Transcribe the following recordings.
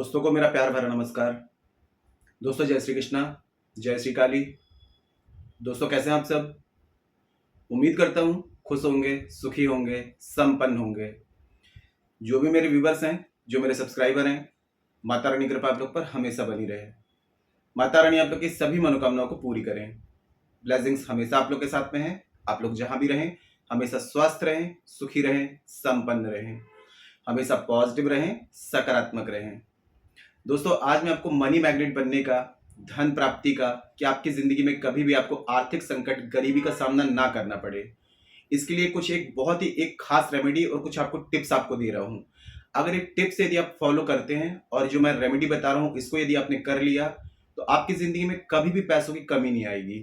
दोस्तों को मेरा प्यार भरा नमस्कार। दोस्तों जय श्री कृष्णा, जय श्री काली। दोस्तों कैसे हैं आप सब? उम्मीद करता हूँ खुश होंगे, सुखी होंगे, संपन्न होंगे। जो भी मेरे व्यूवर्स हैं, जो मेरे सब्सक्राइबर हैं, माता रानी की कृपा आप लोग पर हमेशा बनी रहे। माता रानी आप लोग की सभी मनोकामनाओं को पूरी करें। ब्लेसिंग्स हमेशा आप लोग के साथ में हैं। आप लोग जहाँ भी रहें हमेशा स्वस्थ रहें, सुखी रहें, संपन्न रहें, हमेशा पॉजिटिव रहें, सकारात्मक रहें। दोस्तों आज मैं आपको मनी मैग्नेट बनने का, धन प्राप्ति का, कि आपकी जिंदगी में कभी भी आपको आर्थिक संकट, गरीबी का सामना ना करना पड़े, इसके लिए कुछ एक बहुत ही एक खास रेमेडी और कुछ आपको टिप्स आपको दे रहा हूं। अगर ये टिप्स यदि आप फॉलो करते हैं और जो मैं रेमेडी बता रहा हूं इसको यदि आपने कर लिया तो आपकी जिंदगी में कभी भी पैसों की कमी नहीं आएगी।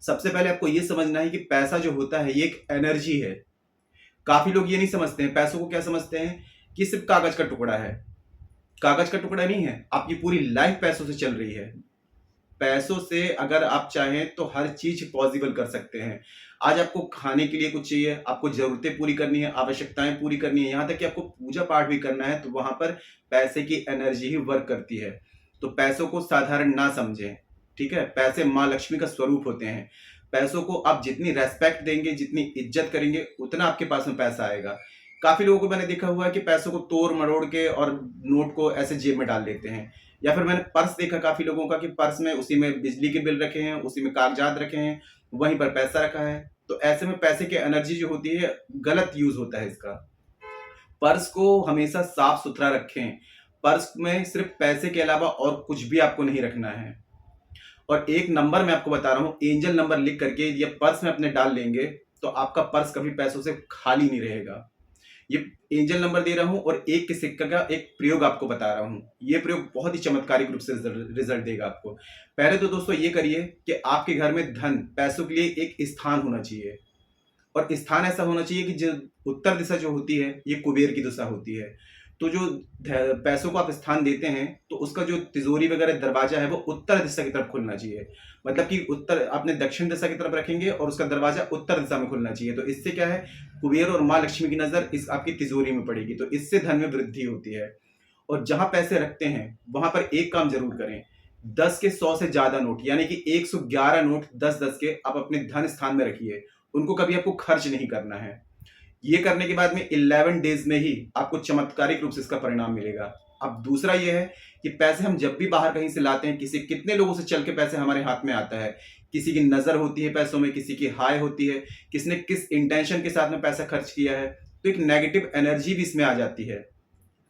सबसे पहले आपको ये समझना है कि पैसा जो होता है ये एक एनर्जी है। काफी लोग ये नहीं समझते हैं, पैसों को क्या समझते हैं कि सिर्फ कागज का टुकड़ा है। कागज का टुकड़ा नहीं है, आपकी पूरी लाइफ पैसों से चल रही है। पैसों से अगर आप चाहें तो हर चीज पॉसिबल कर सकते हैं। आज आपको खाने के लिए कुछ चाहिए, आपको जरूरतें पूरी करनी है, आवश्यकताएं पूरी करनी है, यहाँ तक कि आपको पूजा पाठ भी करना है, तो वहां पर पैसे की एनर्जी ही वर्क करती है। तो पैसों को साधारण ना समझें, ठीक है। पैसे माँ लक्ष्मी का स्वरूप होते हैं। पैसों को आप जितनी रेस्पेक्ट देंगे, जितनी इज्जत करेंगे, उतना आपके पास में पैसा आएगा। काफी लोगों को मैंने देखा हुआ है कि पैसों को तोड़ मरोड़ के और नोट को ऐसे जेब में डाल देते हैं। या फिर मैंने पर्स देखा काफी लोगों का कि पर्स में उसी में बिजली के बिल रखे हैं, उसी में कागजात रखे हैं, वहीं पर पैसा रखा है। तो ऐसे में पैसे की एनर्जी जो होती है गलत यूज होता है इसका। पर्स को हमेशा साफ सुथरा रखें। पर्स में सिर्फ पैसे के अलावा और कुछ भी आपको नहीं रखना है। और एक नंबर मैं आपको बता रहा हूं, एंजल नंबर लिख करके ये पर्स में अपने डाल लेंगे तो आपका पर्स कभी पैसों से खाली नहीं रहेगा। ये एंजल नंबर दे रहा हूं और एक के सिक्के का एक प्रयोग आपको बता रहा हूं। ये प्रयोग बहुत ही चमत्कारिक रूप से रिजल्ट देगा आपको। पहले तो दोस्तों ये करिए कि आपके घर में धन, पैसों के लिए एक स्थान होना चाहिए। और स्थान ऐसा होना चाहिए कि जो उत्तर दिशा जो होती है ये कुबेर की दिशा होती है। तो जो पैसों को आप स्थान देते हैं तो उसका जो तिजोरी वगैरह दरवाजा है वो उत्तर दिशा की तरफ खुलना चाहिए। मतलब कि उत्तर आपने दक्षिण दिशा की तरफ रखेंगे और उसका दरवाजा उत्तर दिशा में खुलना चाहिए। तो इससे क्या है, कुबेर और माँ लक्ष्मी की नजर इस आपकी तिजोरी में पड़ेगी, तो इससे धन में वृद्धि होती है। और जहां पैसे रखते हैं वहां पर एक काम जरूर करें, 10 के 100 से ज्यादा नोट, यानी कि 111 नोट 10-10 के आप अपने धन स्थान में रखिए। उनको कभी आपको खर्च नहीं करना है। ये करने के बाद में 11 डेज में ही आपको चमत्कारिक रूप से इसका परिणाम मिलेगा। अब दूसरा ये है कि पैसे हम जब भी बाहर कहीं से लाते हैं, कितने लोगों से चल के पैसे हमारे हाथ में आता है। किसी की नजर होती है पैसों में, किसी की हाय होती है, किसने किस इंटेंशन के साथ में पैसा खर्च किया है, तो एक नेगेटिव एनर्जी भी इसमें आ जाती है।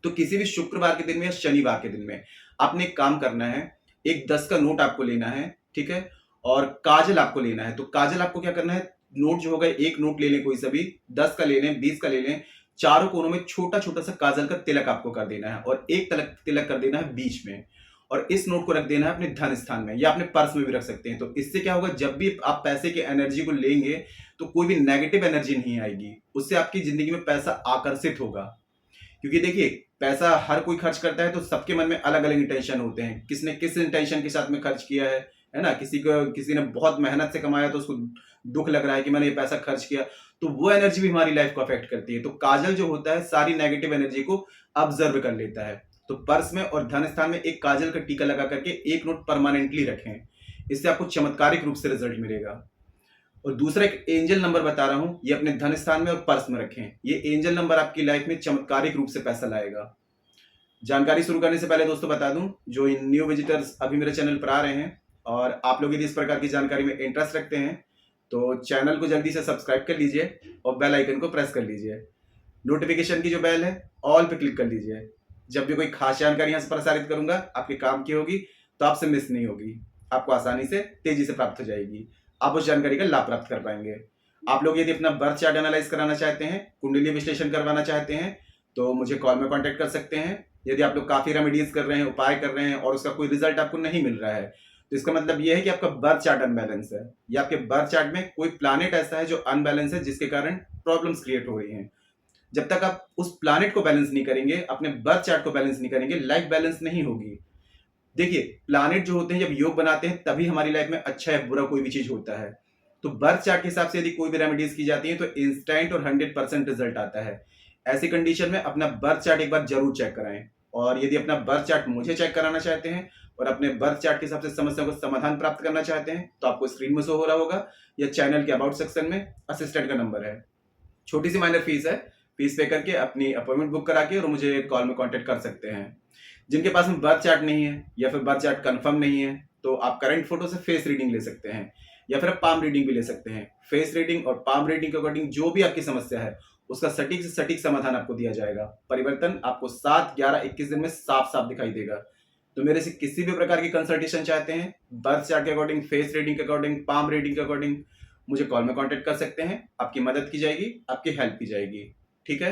तो किसी भी शुक्रवार के दिन में या शनिवार के दिन में आपने एक काम करना है, एक 10 का नोट आपको लेना है, ठीक है, और काजल आपको लेना है। तो काजल आपको क्या करना है, नोट जो होगा एक नोट ले लें, कोई सा भी 10 का ले लें, 20 का ले लें, चारों कोनों में छोटा छोटा सा काजल का तिलक आपको कर देना है और एक तिलक कर देना है बीच में। और इस नोट को रख देना है अपने धन स्थान में या अपने पर्स में भी रख सकते हैं। तो इससे क्या होगा, जब भी आप पैसे की एनर्जी को लेंगे तो कोई भी नेगेटिव एनर्जी नहीं आएगी, उससे आपकी जिंदगी में पैसा आकर्षित होगा। क्योंकि देखिए पैसा हर कोई खर्च करता है तो सबके मन में अलग अलग इंटेंशन होते हैं, किसने किस इंटेंशन के साथ में खर्च किया है ना। किसी ने बहुत मेहनत से कमाया तो उसको दुख लग रहा है कि मैंने ये पैसा खर्च किया, तो वो एनर्जी भी हमारी लाइफ को अफेक्ट करती है। तो काजल जो होता है सारी नेगेटिव एनर्जी को ऑब्जर्व कर लेता है। तो पर्स में और धन स्थान में एक काजल का टीका लगा करके एक नोट परमानेंटली रखें, इससे आपको चमत्कारिक रूप से रिजल्ट मिलेगा। और दूसरा एक एंजल नंबर बता रहा हूं, ये अपने धन स्थान में और पर्स में रखें। ये एंजल नंबर आपकी लाइफ में चमत्कारिक रूप से पैसा लाएगा। जानकारी शुरू करने से पहले दोस्तों बता दूं, जो न्यू विजिटर्स अभी मेरे चैनल पर आ रहे हैं और आप लोग यदि इस प्रकार की जानकारी में इंटरेस्ट रखते हैं तो चैनल को जल्दी से सब्सक्राइब कर लीजिए और बेल आइकन को प्रेस कर लीजिए। नोटिफिकेशन की जो बेल है ऑल पे क्लिक कर लीजिए। जब भी कोई खास जानकारी यहाँ से प्रसारित करूंगा आपके काम की होगी तो आपसे मिस नहीं होगी, आपको आसानी से तेजी से प्राप्त हो जाएगी, आप उस जानकारी का लाभ प्राप्त कर पाएंगे। आप लोग यदि अपना बर्थ चार्ट एनालाइज कराना चाहते हैं, कुंडली विश्लेषण करवाना चाहते हैं तो मुझे कॉल में कॉन्टेक्ट कर सकते हैं। यदि आप लोग काफी रेमेडीज कर रहे हैं, उपाय कर रहे हैं और उसका कोई रिजल्ट आपको नहीं मिल रहा है तो इसका मतलब यह है कि आपका बर्थ चार्ट अनबैलेंस है या आपके बर्थ चार्ट में कोई प्लैनेट ऐसा है जो अनबैलेंस है जिसके कारण प्रॉब्लम्स क्रिएट हो रही हैं। जब तक आप उस प्लैनेट को बैलेंस नहीं करेंगे, अपने बर्थ चार्ट को बैलेंस नहीं करेंगे, लाइफ बैलेंस नहीं होगी। देखिए प्लैनेट जो होते हैं जब योग बनाते हैं तभी हमारी लाइफ में अच्छा या बुरा कोई भी चीज होता है। तो बर्थ चार्ट के हिसाब से यदि कोई भी रेमेडीज की जाती है तो इंस्टेंट और 100% रिजल्ट आता है। ऐसी कंडीशन में अपना बर्थ चार्ट एक बार जरूर चेक कराएं। और यदि अपना बर्थ चार्ट मुझे चेक कराना चाहते हैं और अपने बर्थ चार्ट के हिसाब से समस्या को समाधान प्राप्त करना चाहते हैं तो आपको स्क्रीन में शो हो रहा होगा या चैनल के अबाउट सेक्शन में असिस्टेंट का नंबर है। छोटी सी माइनर फीस है, फीस पे करके अपनी अपॉइंटमेंट बुक करा के और मुझे कॉल में कांटेक्ट कर सकते हैं। जिनके पास में बर्थ चार्ट नहीं है या फिर बर्थ चार्ट कंफर्म नहीं है तो आप करंट फोटो से फेस रीडिंग ले सकते हैं या फिर पाम रीडिंग भी ले सकते हैं। फेस रीडिंग और पाम रीडिंग के अकॉर्डिंग जो भी आपकी समस्या है उसका सटीक से सटीक समाधान आपको दिया जाएगा। परिवर्तन आपको 7, 11, 21 दिन में साफ साफ दिखाई देगा। तो मेरे से किसी भी प्रकार की कंसल्टेशन चाहते हैं बर्थ चार्ट के अकॉर्डिंग, फेस रीडिंग के अकॉर्डिंग, पाम रीडिंग के अकॉर्डिंग, मुझे कॉल में कांटेक्ट कर सकते हैं। आपकी मदद की जाएगी, आपकी हेल्प की जाएगी। ठीक है,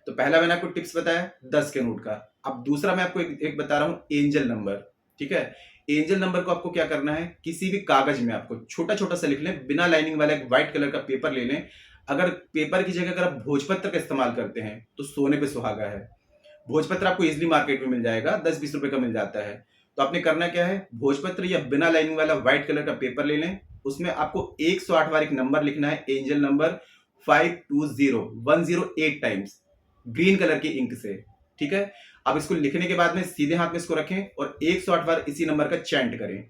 तो पहला मैंने आपको टिप्स बताया 10 के नोट का। अब दूसरा मैं आपको एक बता रहा हूं, एंजल नंबर। ठीक है, एंजल नंबर को आपको क्या करना है, किसी भी कागज में आपको छोटा छोटा सा लिख लें, बिना लाइनिंग वाला एक व्हाइट कलर का पेपर ले लें। अगर पेपर की जगह अगर आप भोजपत्र का इस्तेमाल करते हैं तो सोने पे सुहागा है। भोजपत्र आपको इजिली मार्केट में मिल जाएगा, 10-20 रुपए का मिल जाता है। तो आपने करना क्या है, भोजपत्र या बिना लाइनिंग वाला व्हाइट कलर का पेपर ले लें। उसमें आपको 108 बार एक नंबर लिखना है, angel number 520108 times, green colour की इंक से। ठीक है, अब इसको लिखने के बाद में सीधे हाथ में इसको रखें और 108 बार इसी नंबर का चैंट करें,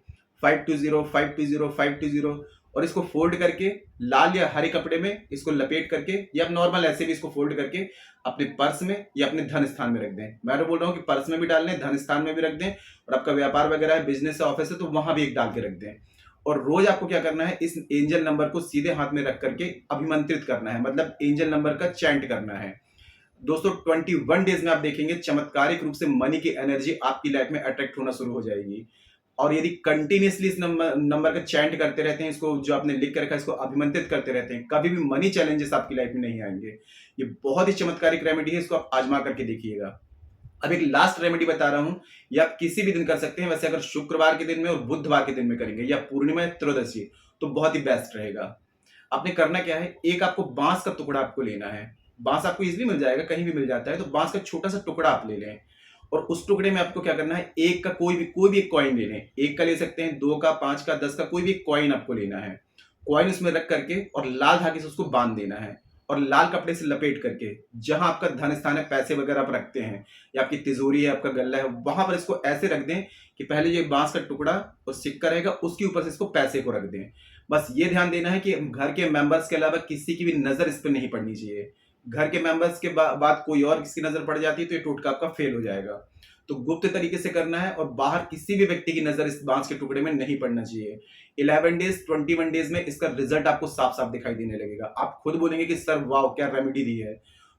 520 520 520, और इसको फोल्ड करके लाल या हरे कपड़े में इसको लपेट करके या नॉर्मल ऐसे भी इसको फोल्ड करके अपने पर्स में या अपने धन स्थान में रख दें। मैं तो बोल रहा हूँ कि पर्स में भी डाल लें, धन स्थान में भी रख दें, और आपका व्यापार वगैरह है, बिजनेस है, ऑफिस है, तो वहां भी एक डाल के रख दें। और रोज आपको क्या करना है, इस एंजल नंबर को सीधे हाथ में रख करके अभिमंत्रित करना है, मतलब एंजल नंबर का चैंट करना है। दोस्तों 21 डेज में आप देखेंगे चमत्कारिक रूप से मनी की एनर्जी आपकी लाइफ में अट्रैक्ट होना शुरू हो जाएगी। और यदि कंटिन्यूसली इस नंबर का चैंट करते रहते हैं, इसको जो आपने लिख कर रखा है इसको अभिमंत्रित करते रहते हैं, कभी भी मनी चैलेंजेस आपकी लाइफ में नहीं आएंगे। ये बहुत ही चमत्कारिक रेमेडी है, इसको आप आजमा करके देखिएगा। अब एक लास्ट रेमेडी बता रहा हूं, ये आप किसी भी दिन कर सकते हैं। वैसे अगर शुक्रवार के दिन में और बुधवार के दिन में करेंगे या पूर्णिमा या त्रयोदशी तो बहुत ही बेस्ट रहेगा। आपने करना क्या है, एक आपको बांस का टुकड़ा आपको लेना है। बांस आपको इजीली मिल जाएगा, कहीं भी मिल जाता है, तो बांस का छोटा सा टुकड़ा आप ले लें और उस टुकड़े में आपको क्या करना है, एक का कोई भी एक कॉइन ले लें। एक का ले सकते हैं, 2 का, 5 का, 10 का, कोई भी एक कॉइन आपको लेना है। कॉइन उसमें रख करके और लाल धागे से उसको बांध देना है और लाल कपड़े से लपेट करके जहां आपका धन स्थान है, पैसे वगैरह आप रखते हैं या आपकी तिजोरी है, आपका गल्ला है, वहां पर इसको ऐसे रख दें कि पहले ये बांस का टुकड़ा और सिक्का रहेगा, उसके ऊपर से इसको पैसे को रख दें। बस ये ध्यान देना है कि घर के मेंबर्स के अलावा किसी की भी नजर इस पर नहीं पड़नी चाहिए। घर के मेंबर्स के बाद कोई और किसकी नजर पड़ जाती है तो ये टोटका आपका फेल हो जाएगा। तो गुप्त तरीके से करना है और बाहर किसी भी व्यक्ति की नजर इस बांस के टुकड़े में नहीं पड़ना चाहिए। 11 डेज 21 डेज में इसका रिजल्ट आपको साफ साफ दिखाई देने लगेगा। आप खुद बोलेंगे कि सर वाह क्या रेमेडी दी है,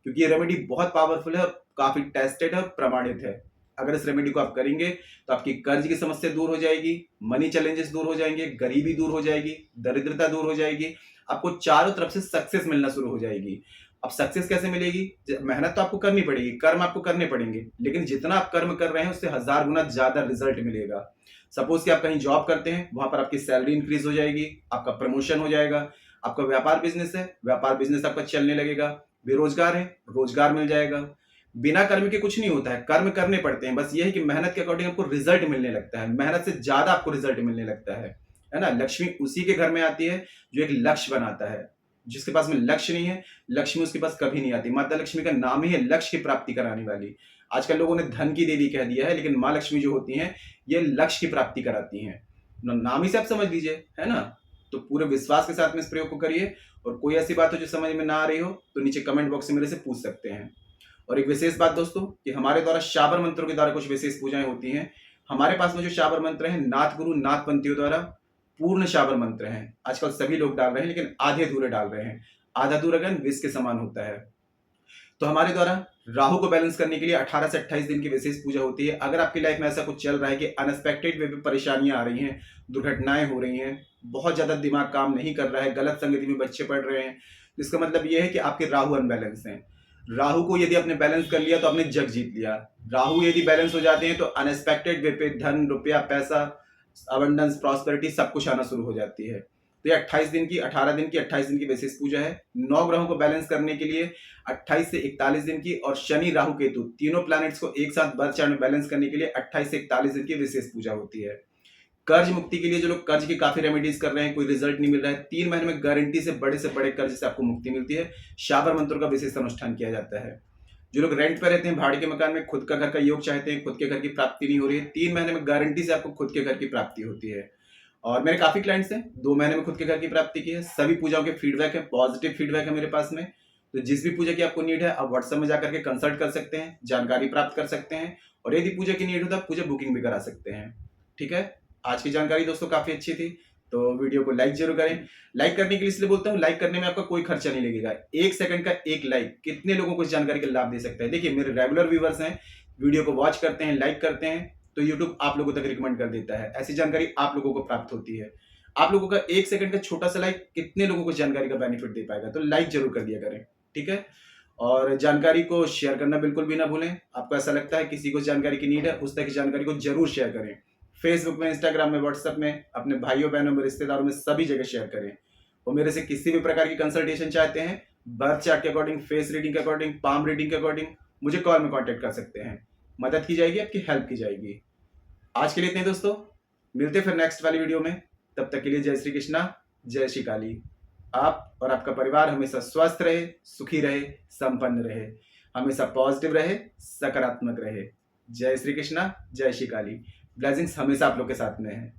क्योंकि ये रेमेडी बहुत पावरफुल है और काफी टेस्टेड है, प्रमाणित है। अगर इस रेमेडी को आप करेंगे तो आपकी कर्ज की समस्या दूर हो जाएगी, मनी चैलेंजेस दूर हो जाएंगे, गरीबी दूर हो जाएगी, दरिद्रता दूर हो जाएगी, आपको चारों तरफ से सक्सेस मिलना शुरू हो जाएगी। अब सक्सेस कैसे मिलेगी, मेहनत तो आपको करनी पड़ेगी, कर्म आपको करने पड़ेंगे, लेकिन जितना आप कर्म कर रहे हैं उससे 1000 गुना ज्यादा रिजल्ट मिलेगा। सपोज कि आप कहीं जॉब करते हैं, वहां पर आपकी सैलरी इंक्रीज हो जाएगी, आपका प्रमोशन हो जाएगा। आपका व्यापार बिजनेस है, व्यापार बिजनेस आपका चलने लगेगा। बेरोजगार है, रोजगार मिल जाएगा। बिना कर्म के कुछ नहीं होता है, कर्म करने पड़ते हैं। बस ये है कि मेहनत के अकॉर्डिंग आपको रिजल्ट मिलने लगता है, मेहनत से ज्यादा आपको रिजल्ट मिलने लगता है ना। लक्ष्मी उसी के घर में आती है जो एक लक्ष्य बनाता है। जिसके पास में लक्ष्य नहीं है, लक्ष्मी उसके पास कभी नहीं आती। माता लक्ष्मी का नाम ही है लक्ष्य की प्राप्ति कराने वाली। आजकल लोगों ने धन की देवी कह दिया है, लेकिन माँ लक्ष्मी जो होती हैं ये लक्ष्य की प्राप्ति कराती हैं। नाम ही से आप समझ लीजिए, है ना। तो पूरे विश्वास के साथ में इस प्रयोग को करिए, और कोई ऐसी बात हो जो समझ में ना आ रही हो तो नीचे कमेंट बॉक्स में मेरे से पूछ सकते हैं। और एक विशेष बात दोस्तों कि हमारे द्वारा शाबर मंत्रों के द्वारा कुछ विशेष पूजाएं होती हैं। हमारे पास में जो शाबर मंत्र हैं नाथ गुरु नाथ पंथियों द्वारा पूर्ण शाबर मंत्र हैं। आजकल सभी लोग डाल रहे हैं, लेकिन आधे अधूरे डाल रहे हैं। आधा अधूरा ज्ञान विष के समान होता है। तो हमारे द्वारा राहु को बैलेंस करने के लिए 18 से 28 दिन की विशेष पूजा होती है। अगर आपकी लाइफ में ऐसा कुछ चल रहा है कि अनएक्सपेक्टेड वे पे परेशानियां आ रही हैं, दुर्घटनाएं हो रही हैं, बहुत ज्यादा दिमाग काम नहीं कर रहा है, गलत संगति में बच्चे पढ़ रहे हैं, इसका मतलब यह है कि आपके राहु अनबैलेंस हैं। राहु को यदि आपने बैलेंस कर लिया तो आपने जग जीत लिया। राहु यदि बैलेंस हो जाते हैं तो अनएक्सपेक्टेड वे पे धन, रुपया, पैसा, अबंडेंस, प्रॉस्पेरिटी सब कुछ आना शुरू हो जाती है। तो ये 18 दिन की 28 दिन की विशेष पूजा है। 9 ग्रहों को बैलेंस करने के लिए 28 से 41 दिन की, और शनि, राहु, केतु तीनों प्लैनेट्स को एक साथ बर्थ चार्ट में बैलेंस करने के लिए 28 से 41 दिन की विशेष पूजा होती है। कर्ज मुक्ति के लिए जो लोग कर्ज की काफी रेमेडीज कर रहे हैं, कोई रिजल्ट नहीं मिल रहा है, 3 महीने में गारंटी से बड़े कर्ज से आपको मुक्ति मिलती है। शाबर मंत्रों का विशेष अनुष्ठान किया जाता है। जो लोग रेंट पे रहते हैं, भाड़े के मकान में, खुद का घर का योग चाहते हैं, खुद के घर की प्राप्ति नहीं हो रही है, 3 महीने में गारंटी से आपको खुद के घर की प्राप्ति होती है। और मेरे काफी क्लाइंट्स हैं 2 महीने में खुद के घर की प्राप्ति की है। सभी पूजाओं के फीडबैक है, पॉजिटिव फीडबैक है मेरे पास में। तो जिस भी पूजा की आपको नीड है, आप व्हाट्सएप में जाकर के कंसल्ट कर सकते हैं, जानकारी प्राप्त कर सकते हैं, और यदि पूजा की नीड हो तो आप पूजा बुकिंग भी करा सकते हैं। ठीक है, आज की जानकारी दोस्तों काफी अच्छी थी, तो वीडियो को लाइक जरूर करें। लाइक करने के लिए इसलिए बोलता हूँ, लाइक करने में आपका कोई खर्चा नहीं लगेगा। 1 सेकंड का एक लाइक कितने लोगों को इस जानकारी का लाभ दे सकता है। देखिए, मेरे रेगुलर व्यूवर्स हैं, वीडियो को वॉच करते हैं, लाइक करते हैं, तो यूट्यूब आप लोगों तक रिकमेंड कर देता है। ऐसी जानकारी आप लोगों को प्राप्त होती है। आप लोगों का 1 सेकंड का छोटा सा लाइक कितने लोगों को जानकारी का बेनिफिट दे पाएगा। तो लाइक जरूर कर दिया करें, ठीक है। और जानकारी को शेयर करना बिल्कुल भी ना भूलें। आपको ऐसा लगता है किसी को जानकारी की नीड है, उस तरह की जानकारी को जरूर शेयर करें। फेसबुक में, इंस्टाग्राम में, व्हाट्सएप में, अपने भाइयों बहनों में, रिश्तेदारों में, सभी जगह शेयर करें। वो मेरे से किसी भी प्रकार की कंसल्टेशन चाहते हैं, बर्थ चार्ट के अकॉर्डिंग, फेस रीडिंग के अकॉर्डिंग, पाम रीडिंग के अकॉर्डिंग, मुझे कॉल में कांटेक्ट कर सकते हैं। मदद की जाएगी, आपकी हेल्प की जाएगी। आज के लिए इतने ही दोस्तों, मिलते फिर नेक्स्ट वाली वीडियो में। तब तक के लिए जय श्री कृष्णा, जय श्री काली। आप और आपका परिवार हमेशा स्वस्थ रहे, सुखी रहे, संपन्न रहे, हमेशा पॉजिटिव रहे, सकारात्मक रहे। जय श्री कृष्णा, जय श्री काली। ब्लेसिंग्स हमेशा आप लोग के साथ में है।